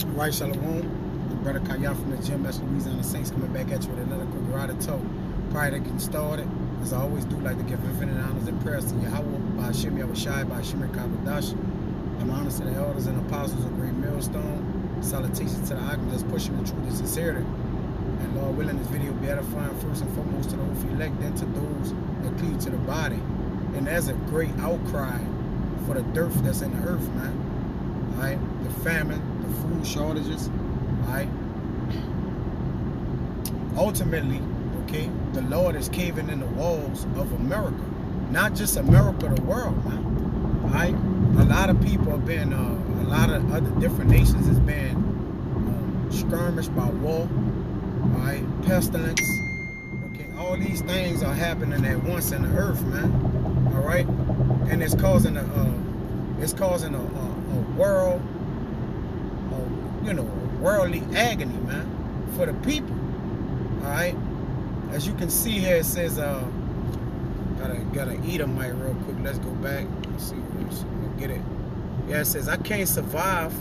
Right, Shalom. Your brother Kaya from the gym, that's Louisiana Saints, coming back at you with another quick ride talk. Prior to getting started, as I always do, like to give infinite honors and prayers to Yahweh, by Hashem Yahushai, by Hashem Kabadash. I'm honest to the elders and apostles of Great Millstone. Salutations to the icons that's pushing the truth and sincerity. And Lord willing, this video be edifying first and foremost to the whole elect, then to those that cleave to the body. And there's a great outcry for the dearth that's in the earth, man. Alright, the famine, the food shortages, alright. Ultimately, okay, the Lord is caving in the walls of America. Not just America, the world, man. Alright? A lot of people have been, a lot of other different nations has been skirmished by war, alright, pestilence, okay. All these things are happening at once in the earth, man. Alright? And it's causing a world, worldly agony, man, for the people. All right. As you can see here, it says, gotta eat them right real quick. Let's go back. Let's see we'll get it. Yeah, it says I can't survive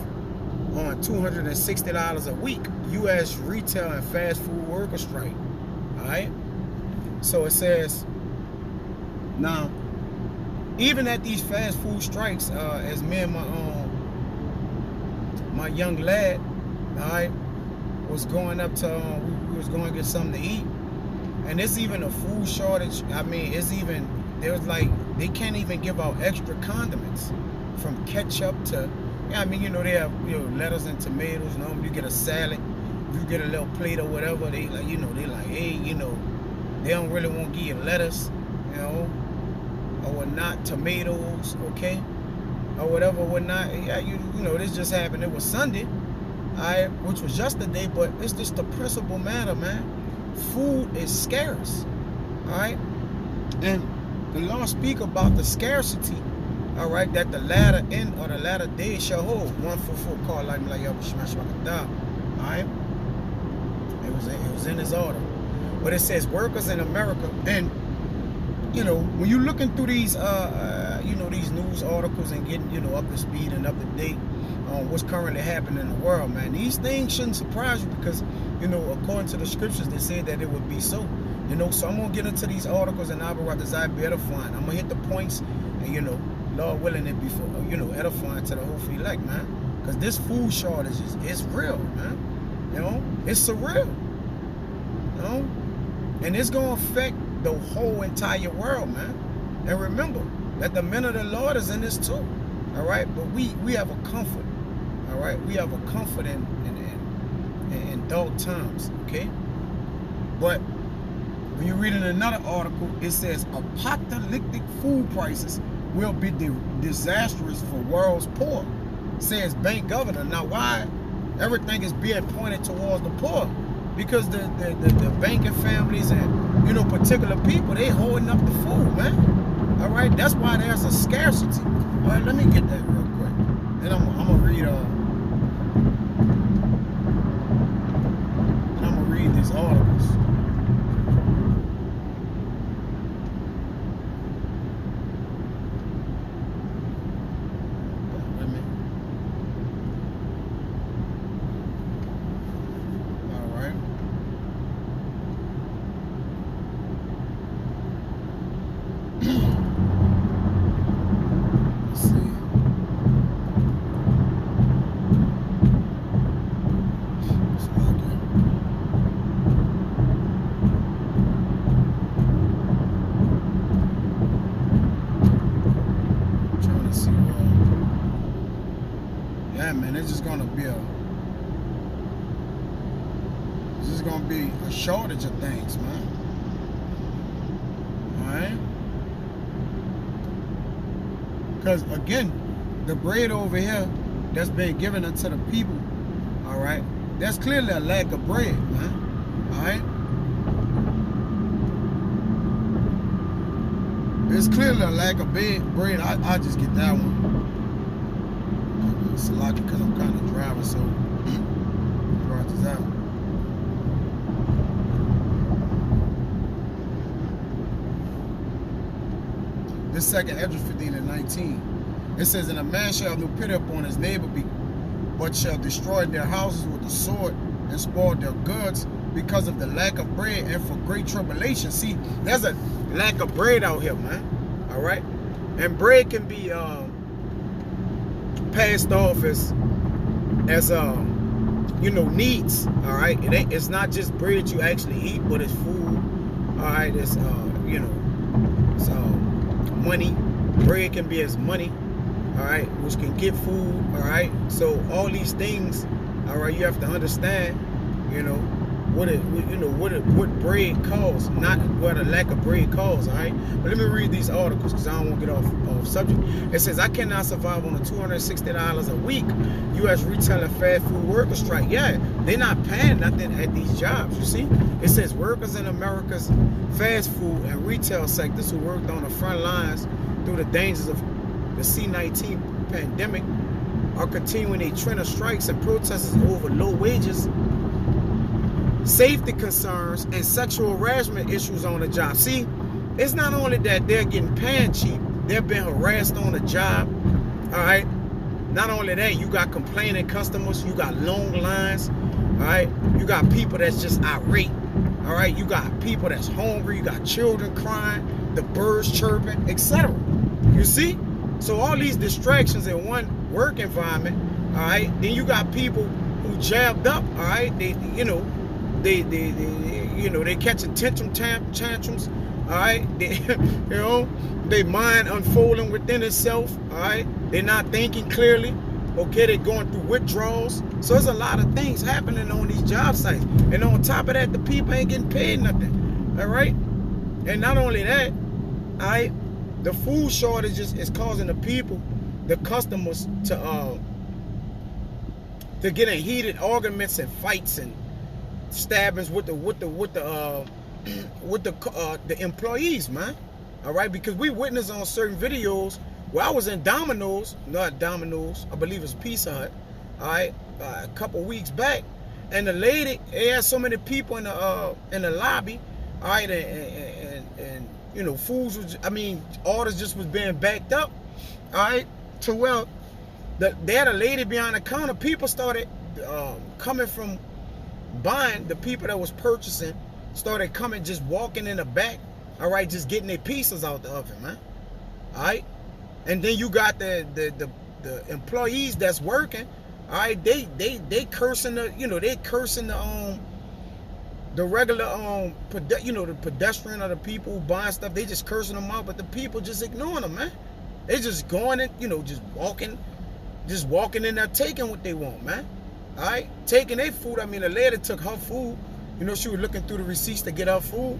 on $260 a week. U.S. retail and fast food worker strike. All right. So it says now, even at these fast food strikes, as me and my young lad, all right, was going up to, we was going to get something to eat, and it's even a food shortage. I mean, it's even, there's like, they can't even give out extra condiments, from ketchup to, I mean, they have, lettuce and tomatoes. You get a salad, you get a little plate or whatever, they like, they like, hey, they don't really want to give you lettuce, or whatnot, tomatoes, okay, or whatever, whatnot. Yeah, this just happened. It was Sunday, which was yesterday, but it's just the principal matter, man. Food is scarce, all right, and the Lord speak about the scarcity, all right, that the latter end or the latter day shall hold. 144 call like all right. It was in His order, but it says workers in America. And when you're looking through these, these news articles and getting, up to speed and up to date on what's currently happening in the world, man, these things shouldn't surprise you because, according to the scriptures, they said that it would be so. So I'm gonna get into these articles and I'll be desire be edifying. I'm gonna hit the points, and Lord willing, it be for edifying to the whole elect, man. Because this food shortage is real, man. It's surreal. And it's gonna affect the whole entire world, man. And remember that the men of the Lord is in this too. All right, but we have a comfort. All right, we have a comfort in dark times. Okay, but when you read in another article, it says apocalyptic food prices will be disastrous for world's poor, says bank governor. Now, why everything is being pointed towards the poor? Because the banking families and particular people, they holding up the food, man. All right, that's why there's a scarcity. All right, let me get that real quick. Then I'm gonna read these articles. Man, it's just gonna be a shortage of things, man. All right, because again, the bread over here that's been given unto the people, all right, there's clearly a lack of bread, man. All right, there's clearly a lack of bread. I'll just get that one. It's a lot because I'm kind of driving, so brought this out. This second Ezra 15 and 19. It says, and a man shall have no pity upon his neighbor but shall destroy their houses with the sword and spoil their goods because of the lack of bread and for great tribulation. See, there's a lack of bread out here, man. All right? And bread can be passed off as needs. All right? It's not just bread you actually eat, but it's food. All right? It's it's money. Bread can be as money. All right, which can get food. All right, so all these things, all right, you have to understand, what bread costs, not what a lack of bread costs. All right, but let me read these articles because I don't want to get off subject. It says, I cannot survive on the $260 a week. U.S. retail and fast food workers strike. Yeah, they're not paying nothing at these jobs. You see, it says workers in America's fast food and retail sectors who worked on the front lines through the dangers of the C-19 pandemic are continuing a trend of strikes and protests over low wages, safety concerns, and sexual harassment issues on the job. See, it's not only that they're getting paid cheap, they're being harassed on the job. All right. Not only that, you got complaining customers, you got long lines. All right. You got people that's just irate. All right. You got people that's hungry. You got children crying, the birds chirping, etc. You see? So all these distractions in one work environment, all right. Then you got people who jabbed up, all right. They catching tantrums, all right. They mind unfolding within itself, all right. They're not thinking clearly. Okay, they're going through withdrawals. So there's a lot of things happening on these job sites, and on top of that, the people ain't getting paid nothing, all right. And not only that, all right. The food shortages is causing the customers to get in heated arguments and fights and stabbings with the employees, man. All right, because we witnessed on certain videos where I was in not Domino's, I believe it's Pizza Hut, all right, a couple weeks back, and the lady, it had so many people in the lobby, all right, and foods was, orders just was being backed up, all right, to where they had a lady behind the counter. People started coming from buying, the people that was purchasing started coming, just walking in the back, all right, just getting their pieces out the oven, man, all right. And then you got the employees that's working, all right, they cursing the regular the pedestrian or the people buying stuff. They just cursing them out, but the people just ignoring them, man. They just going in, just walking in there taking what they want, man. All right, taking their food. The lady took her food. She was looking through the receipts to get her food.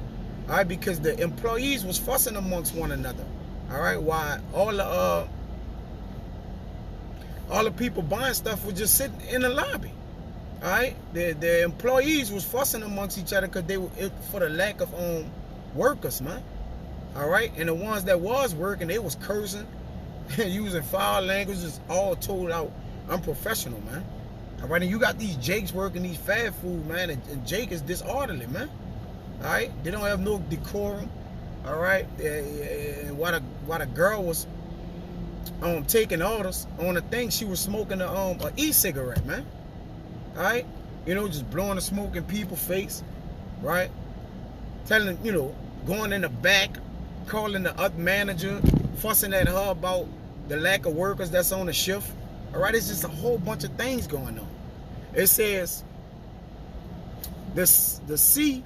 All right, because the employees was fussing amongst one another. All right, while all the people buying stuff was just sitting in the lobby. All right, the employees was fussing amongst each other because they were for the lack of workers, man. All right, and the ones that was working, they was cursing and using foul language, just all told out unprofessional, man. All right, and you got these Jakes working these fast food, man, and Jake is disorderly, man. All right, they don't have no decorum. All right, and while the girl was taking orders on the thing, she was smoking a e-cigarette, man. All right, just blowing the smoke in people's face, right? Telling, going in the back, calling the other manager, fussing at her about the lack of workers that's on the shift. All right, it's just a whole bunch of things going on. It says the C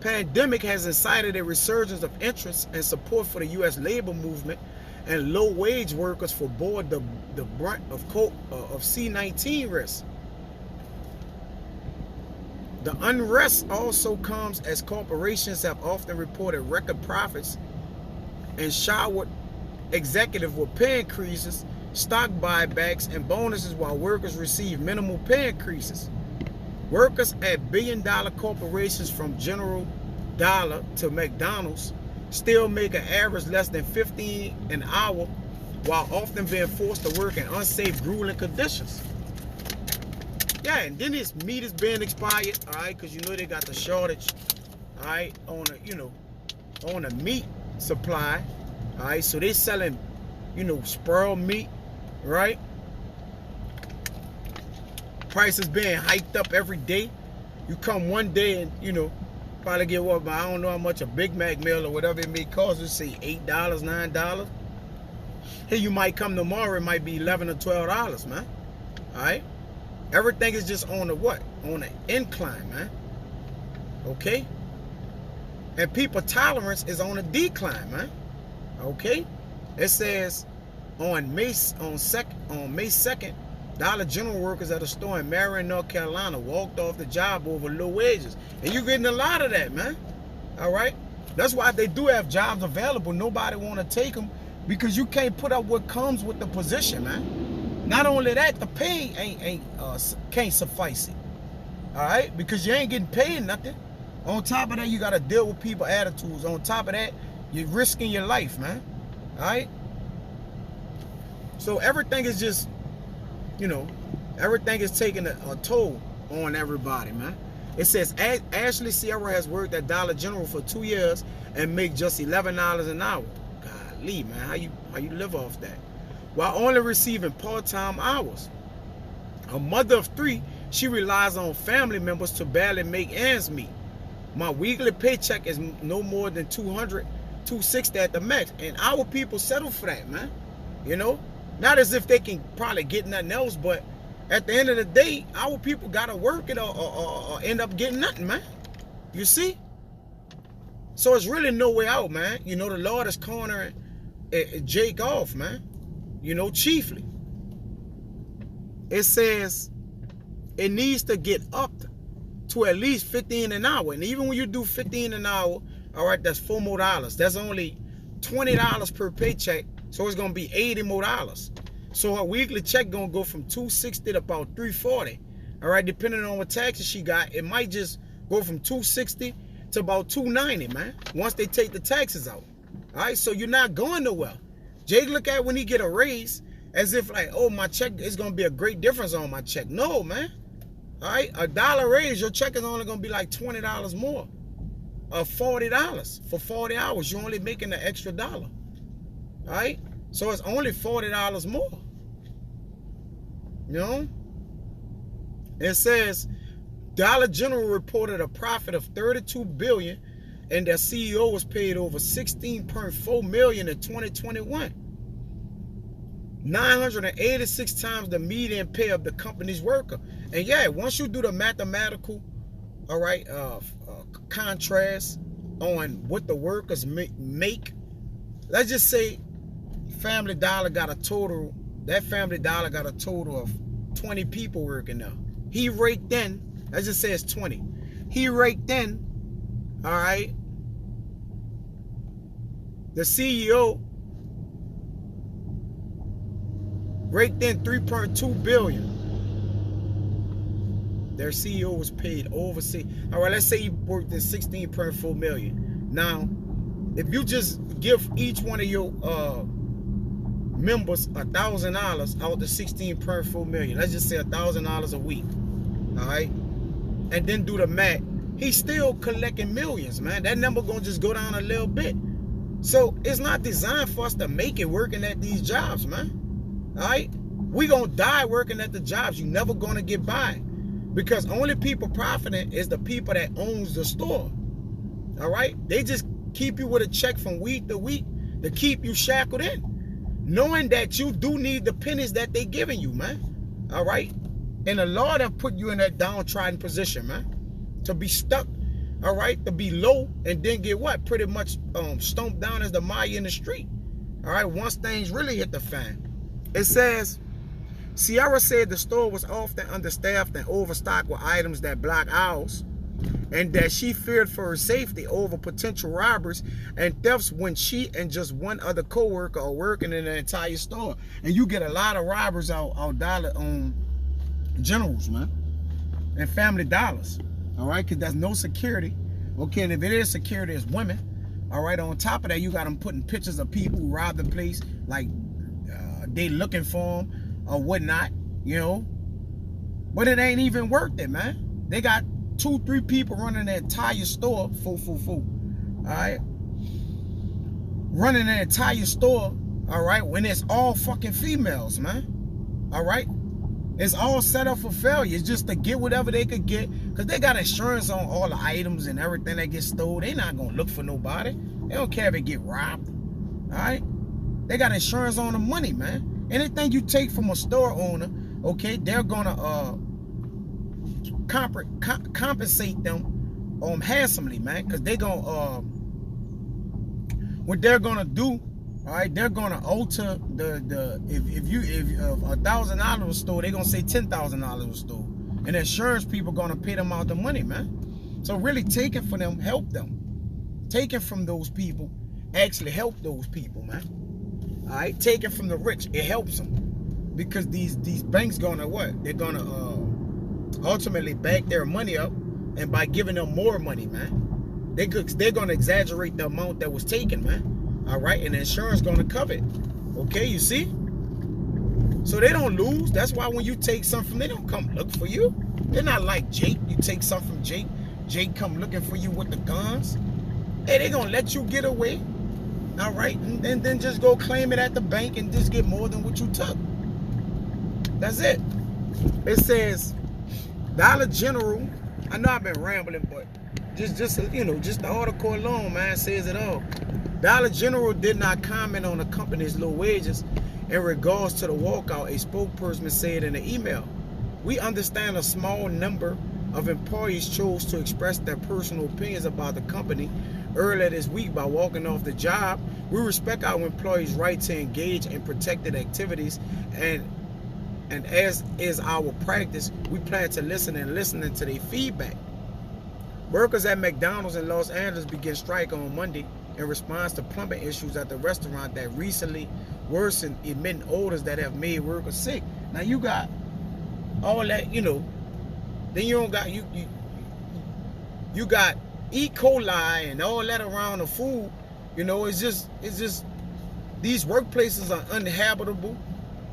pandemic has incited a resurgence of interest and support for the U.S. labor movement, and low-wage workers bore the brunt of C-19 risk. The unrest also comes as corporations have often reported record profits and showered executives with pay increases, stock buybacks, and bonuses, while workers receive minimal pay increases. Workers at billion-dollar corporations from General Dollar to McDonald's still make an average less than $15 an hour, while often being forced to work in unsafe, grueling conditions. Yeah, and then this meat is being expired, all right, because they got the shortage, all right, on the meat supply, all right. So they selling, spoiled meat, right? Prices being hiked up every day. You come one day and, you know, probably get what, but I don't know how much a Big Mac meal or whatever it may cost. Let's say $8, $9. Here you might come tomorrow, it might be $11 or $12, man. All right? Everything is just on the what? On the incline, man. Okay? And people tolerance is on a decline, man. Okay? It says on May 2nd, Dollar General workers at a store in Marion, North Carolina walked off the job over low wages. And you're getting a lot of that, man. All right? That's why if they do have jobs available, nobody want to take them because you can't put up what comes with the position, man. Not only that, the pay can't suffice it. All right? Because you ain't getting paid nothing. On top of that, you got to deal with people's attitudes. On top of that, you're risking your life, man. All right? So everything is just, you know, everything is taking a toll on everybody, man. It says Ashley Sierra has worked at Dollar General for 2 years and make just $11 an hour. Golly, man, how you live off that? While only receiving part-time hours. A mother of 3, she relies on family members to barely make ends meet. My weekly paycheck is no more than $200, $260 at the max, and our people settle for that, man. You know, not as if they can probably get nothing else, but at the end of the day, our people gotta work it or end up getting nothing, man. You see? So it's really no way out, man. You know, the Lord is cornering Jake off, man. You know, chiefly. It says it needs to get up to at least $15 an hour. And even when you do $15 an hour, all right, that's $4 more. That's only $20 per paycheck. So it's gonna be $80 more. So her weekly check gonna go from $260 to about $340. All right, depending on what taxes she got, it might just go from $260 to about $290, man. Once they take the taxes out. All right, so you're not going nowhere. Jake look at when he get a raise as if like, oh, my check is gonna be a great difference on my check. No, man. All right, $1 raise, your check is only gonna be like $20 more. $40 for 40 hours. You're only making an extra $1. All right, so it's only $40 more. You know, it says Dollar General reported a profit of $32 billion, and their CEO was paid over $16.4 million in 2021. 986 times the median pay of the company's worker. And yeah, once you do the mathematical, all right, contrast on what the workers make, let's just say Family Dollar got a total, that Family Dollar got a total of 20 people working there. He raked in, let's just say it's 20. He raked in, all right, the CEO raked in $3.2 billion. Their CEO was paid over, all right, let's say he worked in $16.4 million. Now, if you just give each one of your members $1,000 out to $16.4 million, let's just say $1,000 a week, all right, and then do the math, he's still collecting millions, man. That number gonna just go down a little bit. So it's not designed for us to make it working at these jobs, man. All right, we gonna die working at the jobs. You're never gonna get by, because only people profiting is the people that owns the store. All right, they just keep you with a check from week to week to keep you shackled in, knowing that you do need the pennies that they giving you, man. All right, and the Lord have put you in that downtrodden position, man, to be stuck, all right, to be low and then get what? Pretty much stomped down as the Maya in the street. All right, once things really hit the fan. It says, Sierra said the store was often understaffed and overstocked with items that block hours, and that she feared for her safety over potential robberies and thefts when she and just one other co-worker are working in the entire store. And you get a lot of robbers out Dollar Generals, man, and Family Dollars, all right, because there's no security. Okay, and if it is security, it's women. All right, on top of that, you got them putting pictures of people who robbed the place, like they looking for them or whatnot, you know. But it ain't even worth it, man. They got 2-3 people running the entire store, all right, running the entire store, all right, when it's all fucking females, man, all right. It's all set up for failure. It's just to get whatever they could get, because they got insurance on all the items and everything that gets stolen. They not gonna look for nobody. They don't care if it get robbed. All right? They got insurance on the money, man. Anything you take from a store owner, okay, they're gonna compensate them handsomely, man, because they gonna what they're gonna do. All right, they're gonna alter if $1,000 was stolen, they're gonna say $10,000 was stolen, and insurance people gonna pay them out the money, man. So really, taking from them help them. Taking from those people actually help those people, man. All right, taking from the rich, it helps them, because these banks gonna what? They're gonna ultimately back their money up, and by giving them more money, man, they're gonna exaggerate the amount that was taken, man. All right, and the insurance gonna cover it. Okay, you see? So they don't lose. That's why when you take something from them, they don't come look for you. They're not like Jake. You take something from Jake, Jake come looking for you with the guns. Hey, they gonna let you get away. All right, and then just go claim it at the bank and just get more than what you took. That's it. It says Dollar General. I know I've been rambling, but just you know, just the article alone, man, says it all. Dollar General did not comment on the company's low wages in regards to the walkout, a spokesperson said in an email. We understand a small number of employees chose to express their personal opinions about the company earlier this week by walking off the job. We respect our employees' right to engage in protected activities, and as is our practice, we plan to listen to their feedback. Workers at McDonald's in Los Angeles began strike on Monday in response to plumbing issues at the restaurant that recently worsened, emitting odors that have made workers sick. Now you got all that, you know. Then you don't got you got E. coli and all that around the food. You know, it's just these workplaces are uninhabitable.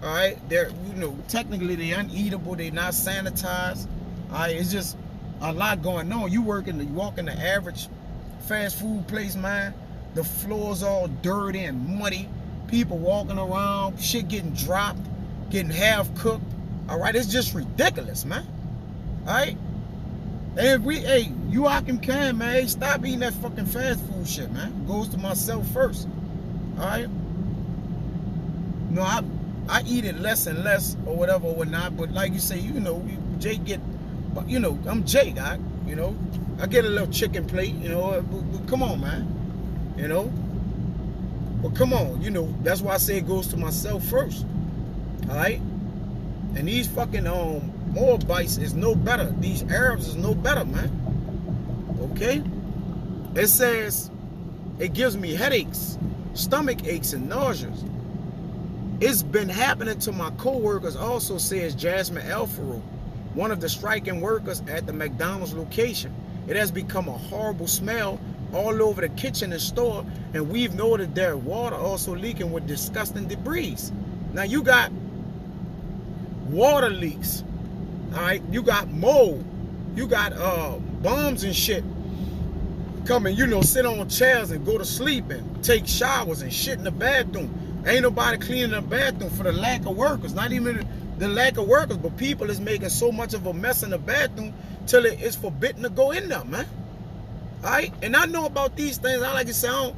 All right, they're, you know, technically they're uneatable. They're not sanitized. All right, it's just a lot going on. You walk in the average fast food place, man. The floor's all dirty and muddy. People walking around, shit getting dropped, getting half cooked. All right, it's just ridiculous, man. All right, and you Joachim can, man, hey, stop eating that fucking fast food shit, man. It goes to myself first. All right. No, I eat it less and less or whatever or whatnot. But like you say, you know, Jake get, you know, I'm Jake. I get a little chicken plate. You know, but come on, man. You know, but come on, you know, that's why I say it goes to myself first. All right, and these fucking Moabites is no better. These Arabs is no better, man. Okay, it says it gives me headaches, stomach aches, and nausea. It's been happening to my co-workers also, says Jasmine Alfaro, one of the striking workers at the McDonald's location. It has become a horrible smell all over the kitchen and store, and we've noted their water also leaking with disgusting debris. Now you got water leaks, all right? You got mold, you got bums and shit coming, you know, sit on chairs and go to sleep and take showers and shit in the bathroom. Ain't nobody cleaning the bathroom for the lack of workers. Not even the lack of workers, but people is making so much of a mess in the bathroom till it's forbidden to go in there, man. All right, and I know about these things. I like to say, I don't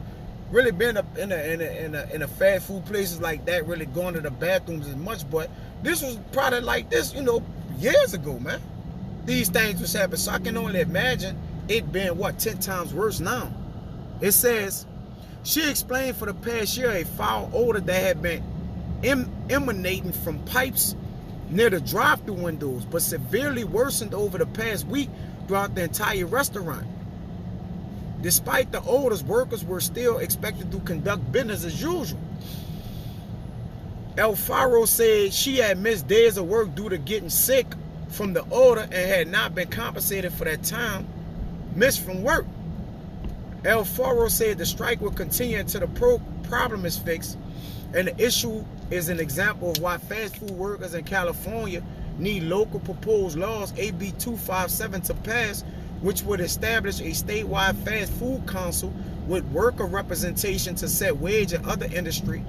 really been in a fast food places like that, really going to the bathrooms as much. But this was probably like this, you know, years ago, man. These things was happening, so I can only imagine it being what 10 times worse now. It says she explained for the past year a foul odor that had been emanating from pipes near the drive-thru windows, but severely worsened over the past week throughout the entire restaurant. Despite the odors, workers were still expected to conduct business as usual. Alfaro said she had missed days of work due to getting sick from the odor and had not been compensated for that time missed from work. Alfaro said the strike will continue until the problem is fixed, and the issue is an example of why fast food workers in California need local proposed laws AB 257 to pass, which would establish a statewide fast food council with worker representation to set wage and other industry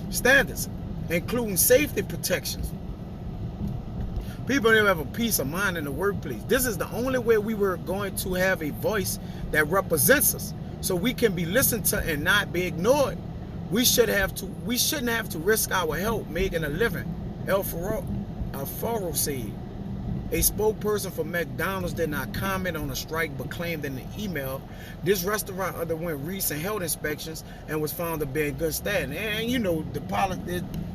standards, including safety protections. People don't have a peace of mind in the workplace. This is the only way we were going to have a voice that represents us, so we can be listened to and not be ignored. We shouldn't have to risk our health making a living. Alfaro said. A spokesperson for McDonald's did not comment on the strike, but claimed in an email this restaurant underwent recent health inspections and was found to be in good standing. And you know,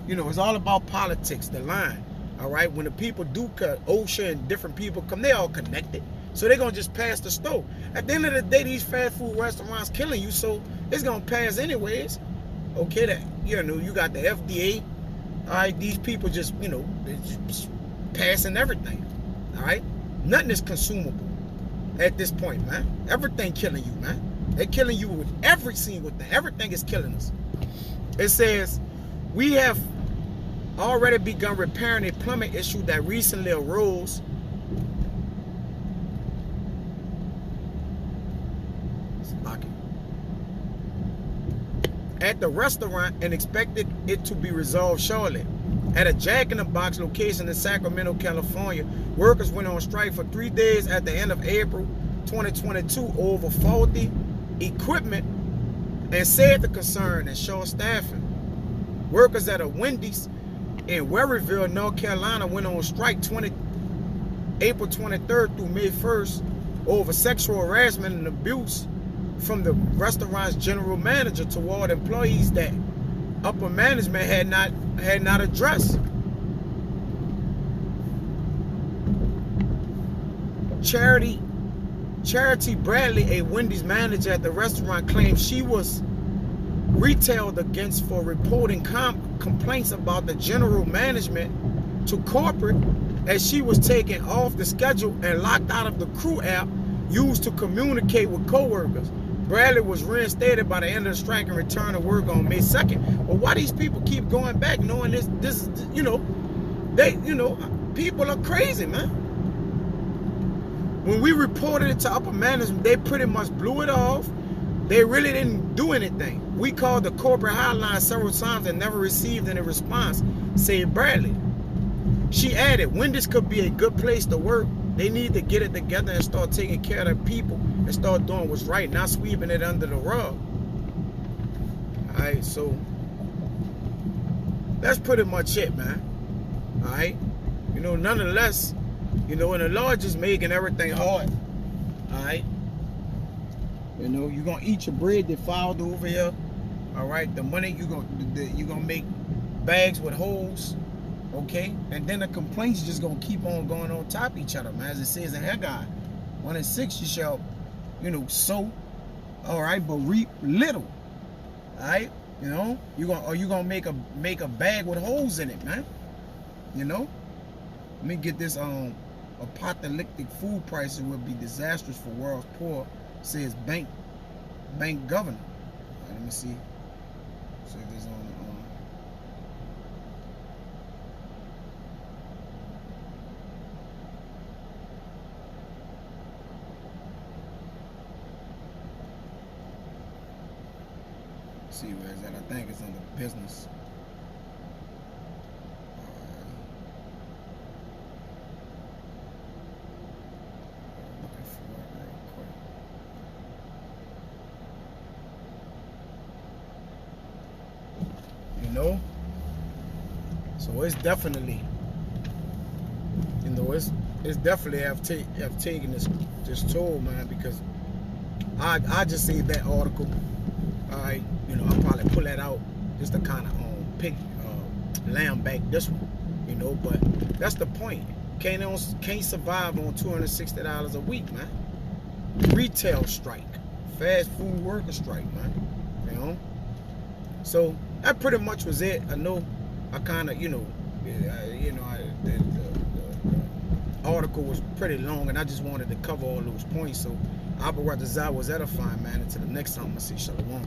it's all about politics, the line. All right, when the people do cut, OSHA and different people come, they all connected. So they're gonna just pass the stove. At the end of the day, these fast food restaurants killing you, so it's gonna pass anyways. Okay, that you got the FDA. All right, these people just they're just passing everything. All right, nothing is consumable at this point, man. Everything killing you, man. They're killing you with every single thing. Everything is killing us. It says we have already begun repairing a plumbing issue that recently arose. At the restaurant and expected it to be resolved shortly. At a Jack in the Box location in Sacramento, California, workers went on strike for 3 days at the end of April 2022 over faulty equipment and said the concern and short staffing. Workers at a Wendy's in Werryville, North Carolina went on strike April 23rd through May 1st over sexual harassment and abuse from the restaurant's general manager toward employees that upper management had not addressed. Charity Bradley, a Wendy's manager at the restaurant, claimed she was retailed against for reporting complaints about the general management to corporate as she was taken off the schedule and locked out of the crew app used to communicate with coworkers. Bradley was reinstated by the end of the strike and returned to work on May 2nd. But why these people keep going back knowing this is, people are crazy, man. When we reported it to upper management, they pretty much blew it off. They really didn't do anything. We called the corporate hotline several times and never received any response, said Bradley. She added, Wendy's could be a good place to work. They need to get it together and start taking care of their people and start doing what's right, not sweeping it under the rug. All right, so that's pretty much it, man. All right, nonetheless, and the Lord just making everything hard. All right, you're gonna eat your bread that filed over here. All right, the money you're gonna make bags with holes. Okay, and then the complaints just gonna keep on going on top of each other, man. As it says in Haggai 1:6, you shall, sow, all right, but reap little. All right, you're gonna make a bag with holes in it, man. Let me get this. Apocalyptic food prices will be disastrous for world's poor, says bank governor. All right, let me see. So if there's on. See where it's at. I think it's under business. Looking for it real quick. So it's definitely, it's definitely have taken this toll, man. Because I just see that article. All right, I'll probably pull that out just to kind of lamb back this one, but that's the point. Can't survive on $260 a week, man. Retail strike, fast food worker strike, man. So that pretty much was it. I know I kind of, the article was pretty long, and I just wanted to cover all those points. So Abba Ratazah was edifying, man. Until the next time, I say shalom.